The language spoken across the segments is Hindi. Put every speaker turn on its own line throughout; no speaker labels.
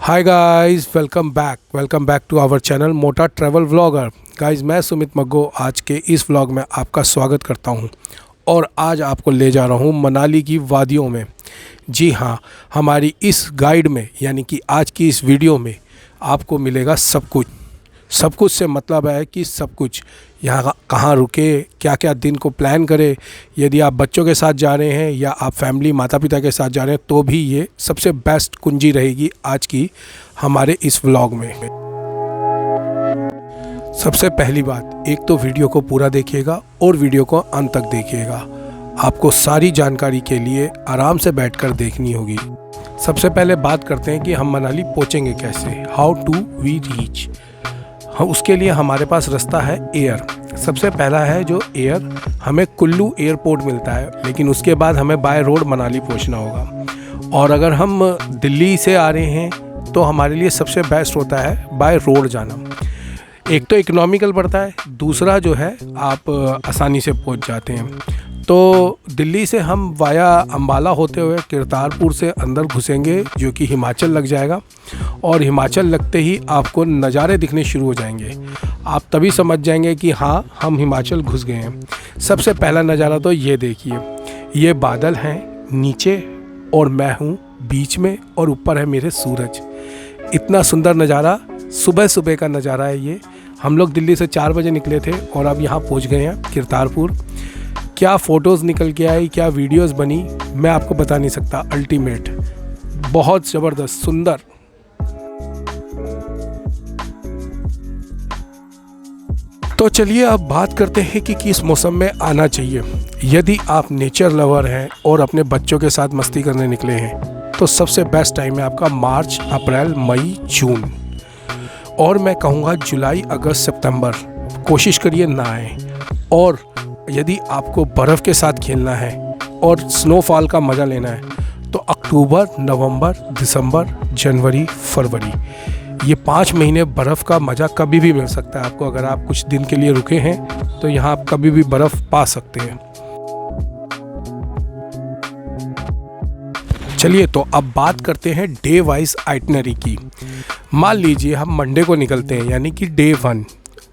Hi guys, welcome back to our channel Mota travel vlogger. Guys, मैं सुमित मग्गो आज के इस व्लॉग में आपका स्वागत करता हूं और आज आपको ले जा रहा हूं मनाली की वादियों में। जी हां, हमारी इस गाइड में यानी कि आज की इस वीडियो में आपको मिलेगा सब कुछ से मतलब है कि सब कुछ, यहाँ कहाँ रुके, क्या क्या दिन को प्लान करें। यदि आप बच्चों के साथ जा रहे हैं या आप फैमिली माता पिता के साथ जा रहे हैं तो भी ये सबसे बेस्ट कुंजी रहेगी आज की हमारे इस व्लॉग में। सबसे पहली बात, एक तो वीडियो को पूरा देखिएगा और वीडियो को अंत तक देखिएगा। आपको सारी जानकारी के लिए आराम से बैठकर देखनी होगी। सबसे पहले बात करते हैं कि हम मनाली पहुँचेंगे कैसे, हाउ टू वी रीच। उसके लिए हमारे पास रास्ता है एयर। सबसे पहला है जो एयर, हमें कुल्लू एयरपोर्ट मिलता है, लेकिन उसके बाद हमें बाय रोड मनाली पहुंचना होगा। और अगर हम दिल्ली से आ रहे हैं तो हमारे लिए सबसे बेस्ट होता है बाय रोड जाना। एक तो इकोनॉमिकल पड़ता है, दूसरा जो है आप आसानी से पहुंच जाते हैं। तो दिल्ली से हम वाया अंबाला होते हुए करतारपुर से अंदर घुसेंगे, जो कि हिमाचल लग जाएगा। और हिमाचल लगते ही आपको नज़ारे दिखने शुरू हो जाएंगे। आप तभी समझ जाएंगे कि हाँ, हम हिमाचल घुस गए हैं। सबसे पहला नज़ारा तो ये देखिए, ये बादल हैं नीचे और मैं हूँ बीच में और ऊपर है मेरे सूरज। इतना सुंदर नज़ारा, सुबह सुबह का नज़ारा है ये। हम लोग दिल्ली से 4 बजे निकले थे और अब यहाँ पहुँच गए हैं करतारपुर। क्या फ़ोटोज़ निकल के आई, क्या वीडियोस बनी, मैं आपको बता नहीं सकता। अल्टीमेट, बहुत ज़बरदस्त, सुंदर। तो चलिए अब बात करते हैं कि किस मौसम में आना चाहिए। यदि आप नेचर लवर हैं और अपने बच्चों के साथ मस्ती करने निकले हैं तो सबसे बेस्ट टाइम है आपका मार्च, अप्रैल, मई, जून। और मैं कहूँगा जुलाई, अगस्त, सितंबर कोशिश करिए ना आए। और यदि आपको बर्फ़ के साथ खेलना है और स्नोफॉल का मज़ा लेना है तो अक्टूबर, नवंबर, दिसंबर, जनवरी, फरवरी, ये 5 महीने बर्फ़ का मज़ा कभी भी मिल सकता है आपको। अगर आप कुछ दिन के लिए रुके हैं तो यहाँ आप कभी भी बर्फ़ पा सकते हैं। चलिए तो अब बात करते हैं डे वाइज आइटनरी की। मान लीजिए हम मंडे को निकलते हैं यानी कि डे 1,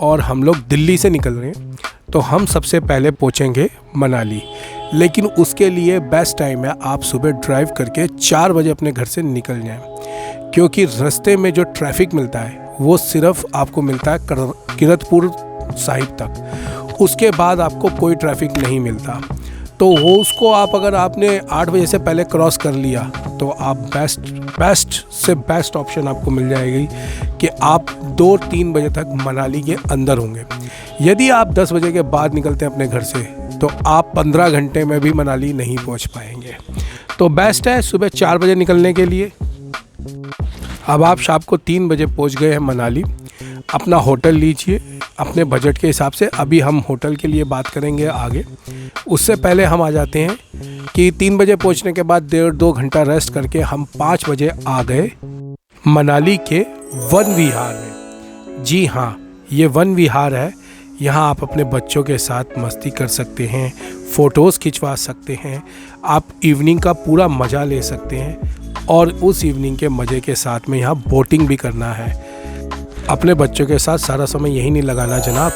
और हम लोग दिल्ली से निकल रहे हैं तो हम सबसे पहले पहुंचेंगे मनाली। लेकिन उसके लिए बेस्ट टाइम है आप सुबह ड्राइव करके 4 बजे अपने घर से निकल जाएं, क्योंकि रास्ते में जो ट्रैफिक मिलता है वो सिर्फ आपको मिलता है कीरतपुर साहिब तक। उसके बाद आपको कोई ट्रैफिक नहीं मिलता। तो वो उसको आप अगर आपने 8 बजे से पहले क्रॉस कर लिया तो आप बेस्ट से बेस्ट ऑप्शन आपको मिल जाएगी कि आप 2-3 बजे तक मनाली के अंदर होंगे। यदि आप 10 बजे के बाद निकलते हैं अपने घर से तो आप 15 घंटे में भी मनाली नहीं पहुंच पाएंगे। तो बेस्ट है सुबह 4 बजे निकलने के लिए। अब आप शाम को 3 बजे पहुंच गए हैं मनाली। अपना होटल लीजिए अपने बजट के हिसाब से। अभी हम होटल के लिए बात करेंगे आगे। उससे पहले हम आ जाते हैं कि 3 बजे पहुंचने के बाद 1.5-2 घंटा रेस्ट करके हम 5 बजे आ गए मनाली के वन विहार में। जी हाँ, ये वन विहार है। यहाँ आप अपने बच्चों के साथ मस्ती कर सकते हैं, फ़ोटोज़ खिंचवा सकते हैं, आप इवनिंग का पूरा मज़ा ले सकते हैं। और उस इवनिंग के मज़े के साथ में यहाँ बोटिंग भी करना है। अपने बच्चों के साथ सारा समय यही नहीं लगाना जनाब।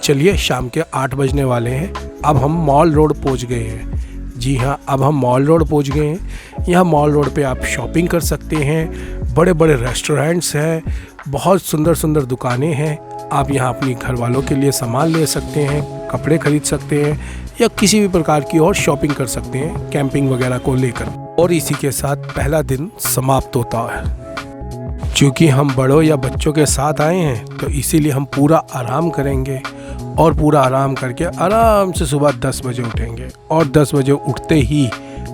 चलिए, शाम के 8 बजने वाले हैं। अब हम मॉल रोड पहुँच गए हैं। जी हाँ, अब हम मॉल रोड पहुँच गए हैं। यहाँ मॉल रोड पे आप शॉपिंग कर सकते हैं। बड़े बड़े रेस्टोरेंट्स हैं, बहुत सुंदर सुंदर दुकानें हैं। आप यहाँ अपनी घर वालों के लिए सामान ले सकते हैं, कपड़े खरीद सकते हैं या किसी भी प्रकार की और शॉपिंग कर सकते हैं कैंपिंग वगैरह को लेकर। और इसी के साथ पहला दिन समाप्त होता है। क्योंकि हम बड़ों या बच्चों के साथ आए हैं तो इसीलिए हम पूरा आराम करेंगे और पूरा आराम करके आराम से सुबह 10 बजे उठेंगे। और 10 बजे उठते ही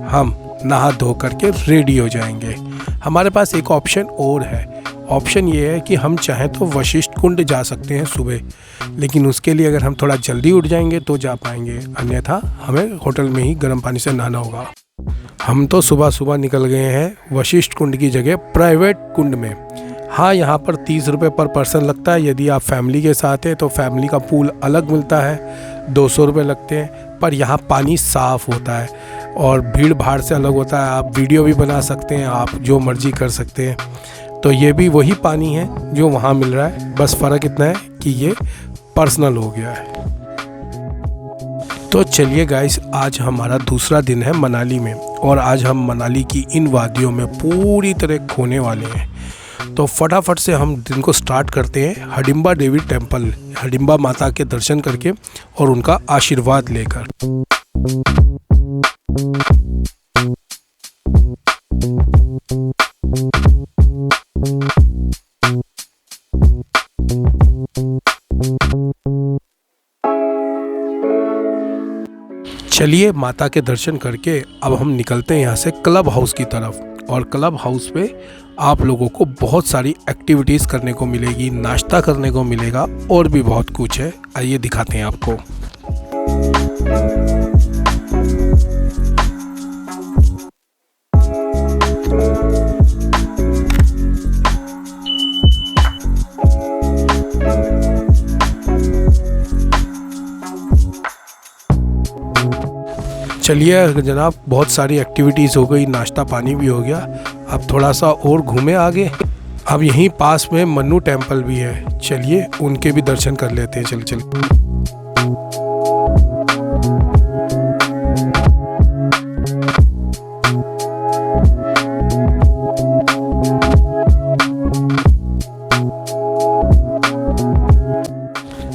हम नहा धो करके रेडी हो जाएंगे। हमारे पास एक ऑप्शन और है। ऑप्शन ये है कि हम चाहें तो वशिष्ठ कुंड जा सकते हैं सुबह, लेकिन उसके लिए अगर हम थोड़ा जल्दी उठ जाएंगे तो जा पाएंगे, अन्यथा हमें होटल में ही गर्म पानी से नहाना होगा। हम तो सुबह सुबह निकल गए हैं वशिष्ठ कुंड की जगह प्राइवेट कुंड में। हाँ, यहाँ पर 30 रुपये पर पर्सन लगता है। यदि आप फैमिली के साथ हैं तो फैमिली का पूल अलग मिलता है, 200 रुपये लगते हैं। पर यहाँ पानी साफ़ होता है और भीड़ भाड़ से अलग होता है। आप वीडियो भी बना सकते हैं, आप जो मर्जी कर सकते हैं। तो ये भी वही पानी है जो वहाँ मिल रहा है, बस फ़र्क इतना है कि ये पर्सनल हो गया है। तो चलिए गाइस, आज हमारा दूसरा दिन है मनाली में और आज हम मनाली की इन वादियों में पूरी तरह खोने वाले हैं। तो फटाफट से हम दिन को स्टार्ट करते हैं हडिम्बा देवी टेम्पल, हडिम्बा माता के दर्शन करके और उनका आशीर्वाद लेकर। चलिए माता के दर्शन करके अब हम निकलते हैं यहाँ से क्लब हाउस की तरफ। और क्लब हाउस पे आप लोगों को बहुत सारी एक्टिविटीज़ करने को मिलेगी, नाश्ता करने को मिलेगा और भी बहुत कुछ है। आइए दिखाते हैं आपको। चलिए जनाब, बहुत सारी एक्टिविटीज़ हो गई, नाश्ता पानी भी हो गया। अब थोड़ा सा और घूमे आगे। अब यहीं पास में मन्नू टेम्पल भी है, चलिए उनके भी दर्शन कर लेते हैं। चल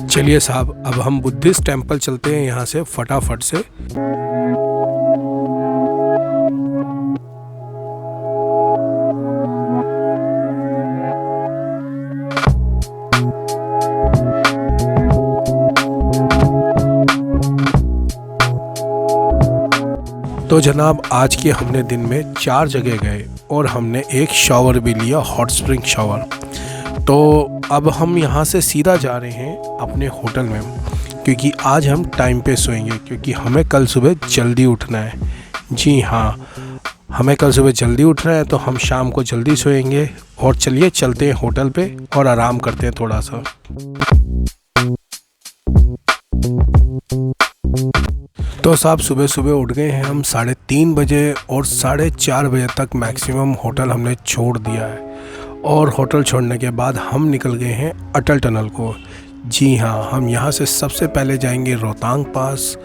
चलिए साहब, अब हम बुद्धिस्ट टेम्पल चलते हैं यहाँ से फटाफट से। तो जनाब, आज के हमने दिन में 4 जगह गए और हमने एक शावर भी लिया, हॉट स्प्रिंग शावर। तो अब हम यहाँ से सीधा जा रहे हैं अपने होटल में, क्योंकि आज हम टाइम पे सोएंगे, क्योंकि हमें कल सुबह जल्दी उठना है। जी हाँ, हमें कल सुबह जल्दी उठना है, तो हम शाम को जल्दी सोएंगे। और चलिए चलते हैं होटल पे और आराम करते हैं थोड़ा सा। तो साहब, सुबह सुबह उठ गए हैं हम 3:30 बजे और 4:30 बजे तक मैक्सिमम होटल हमने छोड़ दिया है। और होटल छोड़ने के बाद हम निकल गए हैं अटल टनल को। जी हाँ, हम यहाँ से सबसे पहले जाएंगे रोहतांग पास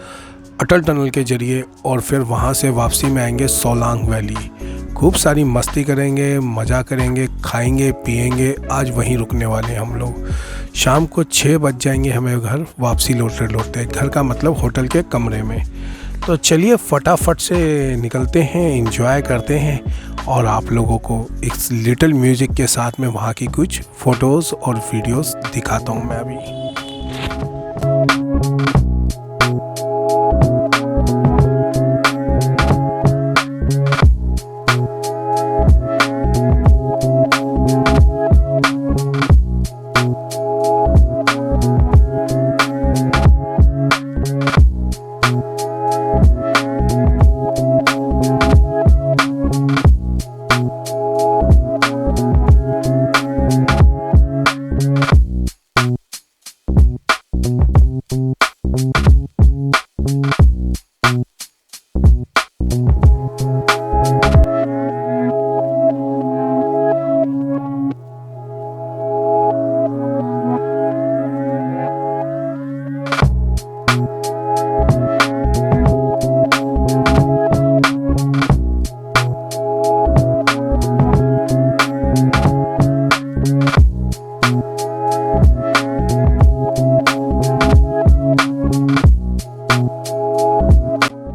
अटल टनल के ज़रिए और फिर वहाँ से वापसी में आएंगे सोलांग वैली। खूब सारी मस्ती करेंगे, मज़ा करेंगे, खाएंगे पिएंगे। आज वहीं रुकने वाले हैं हम लोग। शाम को 6 बज जाएंगे हमें घर वापसी लौटते घर का मतलब होटल के कमरे में। तो चलिए फटाफट से निकलते हैं, एंजॉय करते हैं और आप लोगों को इस लिटिल म्यूज़िक के साथ में वहाँ की कुछ फ़ोटोज़ और वीडियोज़ दिखाता हूँ मैं अभी।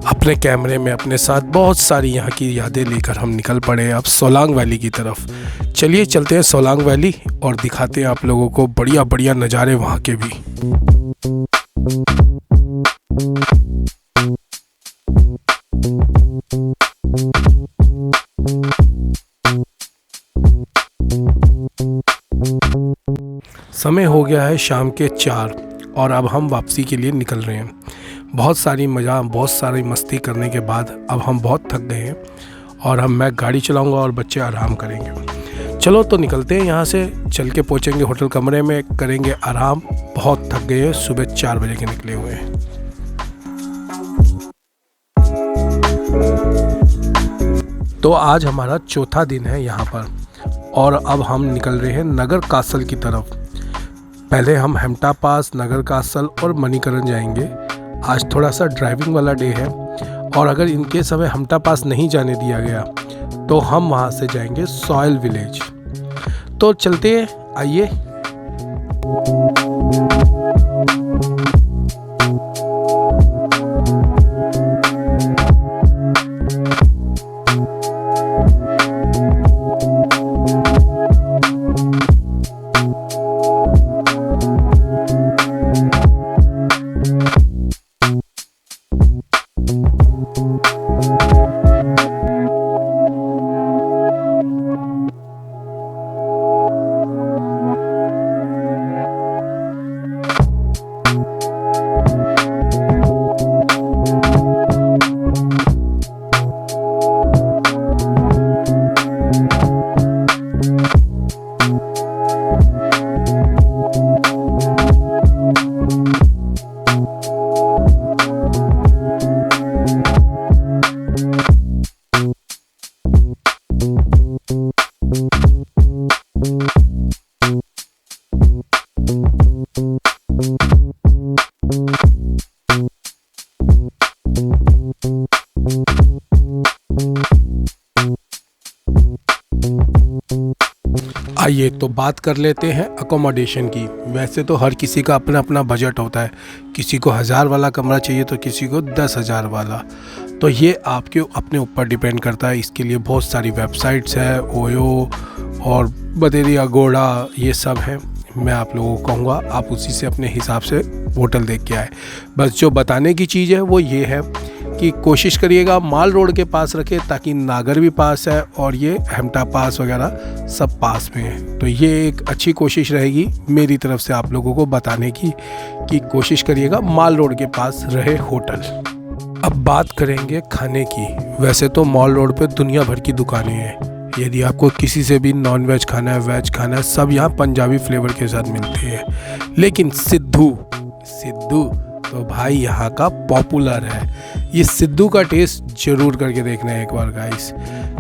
अपने कैमरे में अपने साथ बहुत सारी यहाँ की यादें लेकर हम निकल पड़े अब सोलांग वैली की तरफ। चलिए चलते हैं सोलांग वैली और दिखाते हैं आप लोगों को बढ़िया बढ़िया नज़ारे वहाँ के भी। समय हो गया है शाम के 4 और अब हम वापसी के लिए निकल रहे हैं। बहुत सारी मस्ती करने के बाद अब हम बहुत थक गए हैं और मैं गाड़ी चलाऊंगा और बच्चे आराम करेंगे। चलो तो निकलते हैं यहाँ से, चल के पहुँचेंगे होटल कमरे में, करेंगे आराम। बहुत थक गए हैं, सुबह 4 बजे के निकले हुए हैं। तो आज हमारा चौथा दिन है यहाँ पर और अब हम निकल रहे हैं नगर कासल की तरफ। पहले हम हेमटा पास, नगर कासल और मणिकरण जाएंगे। आज थोड़ा सा ड्राइविंग वाला डे है और अगर इनकेस हमें हेमटा पास नहीं जाने दिया गया तो हम वहाँ से जाएंगे सॉयल विलेज। तो चलते हैं, आइए। आइए तो बात कर लेते हैं अकोमोडेशन की। वैसे तो हर किसी का अपना अपना बजट होता है, किसी को 1000 वाला कमरा चाहिए तो किसी को 10,000 वाला। तो ये आपके अपने ऊपर डिपेंड करता है। इसके लिए बहुत सारी वेबसाइट्स है, ओयो और बतेरी अगोड़ा, ये सब है। मैं आप लोगों को कहूँगा आप उसी से अपने हिसाब से होटल देख के आए। बस जो बताने की चीज़ है वो ये है कि कोशिश करिएगा माल रोड के पास रखें, ताकि नागर भी पास है और ये हेमटा पास वगैरह सब पास में है। तो ये एक अच्छी कोशिश रहेगी मेरी तरफ से आप लोगों को बताने की कि कोशिश करिएगा माल रोड के पास रहे होटल। अब बात करेंगे खाने की। वैसे तो मॉल रोड पे दुनिया भर की दुकानें हैं। यदि आपको किसी से भी नॉन वेज खाना है, वेज खाना है, सब यहाँ पंजाबी फ्लेवर के साथ मिलते हैं। लेकिन सिद्धू तो भाई यहाँ का पॉपुलर है। ये सिद्धू का टेस्ट जरूर करके देखना है एक बार गाइस।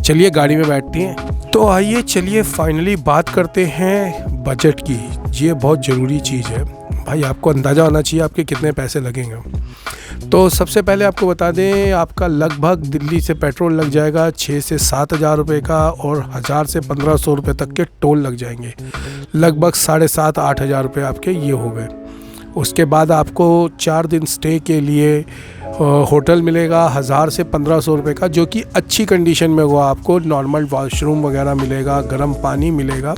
चलिए गाड़ी में बैठते हैं। तो आइए चलिए फाइनली बात करते हैं बजट की। ये बहुत ज़रूरी चीज़ है भाई, आपको अंदाज़ा होना चाहिए आपके कितने पैसे लगेंगे। तो सबसे पहले आपको बता दें, आपका लगभग दिल्ली से पेट्रोल लग जाएगा 6 से 7 हज़ार रुपये का, और 1000 से 1500 रुपये तक के टोल लग जाएंगे। लगभग 7,500-8 हज़ार रुपये आपके ये हो गए। उसके बाद आपको 4 दिन स्टे के लिए होटल मिलेगा 1000 से 1500 रुपये का, जो कि अच्छी कंडीशन में हुआ। आपको नॉर्मल वॉशरूम वगैरह मिलेगा, गर्म पानी मिलेगा।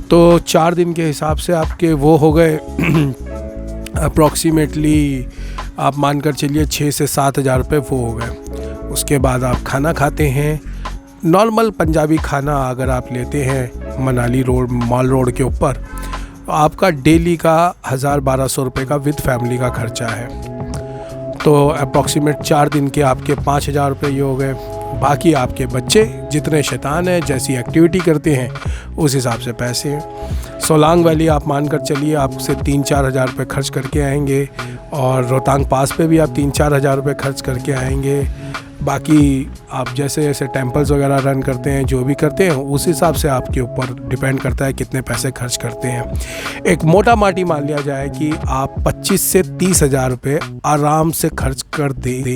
तो 4 दिन के हिसाब से आपके वो हो गए अप्रॉक्सीमेटली आप मानकर चलिए 6 से 7 हज़ार रुपये वो हो गए। उसके बाद आप खाना खाते हैं, नॉर्मल पंजाबी खाना अगर आप लेते हैं मनाली रोड, मॉल रोड के ऊपर, आपका डेली का 1000-1200 रुपये का विद फैमिली का खर्चा है। तो अप्रॉक्सीमेट 4 दिन के आपके 5000 रुपये ये हो गए। बाकी आपके बच्चे जितने शैतान हैं, जैसी एक्टिविटी करते हैं उस हिसाब से पैसे हैं। सोलांग वैली आप मानकर चलिए आपसे 3-4 हज़ार रुपये खर्च करके आएंगे, और रोहतांग पास पे भी आप 3-4 हज़ार रुपये खर्च करके आएंगे। बाकी आप जैसे जैसे टेम्पल्स वगैरह रन करते हैं, जो भी करते हैं, उस हिसाब से आपके ऊपर डिपेंड करता है कितने पैसे खर्च करते हैं। एक मोटा माटी मान लिया जाए कि आप 25 से 30 हज़ार रुपये आराम से खर्च कर दें।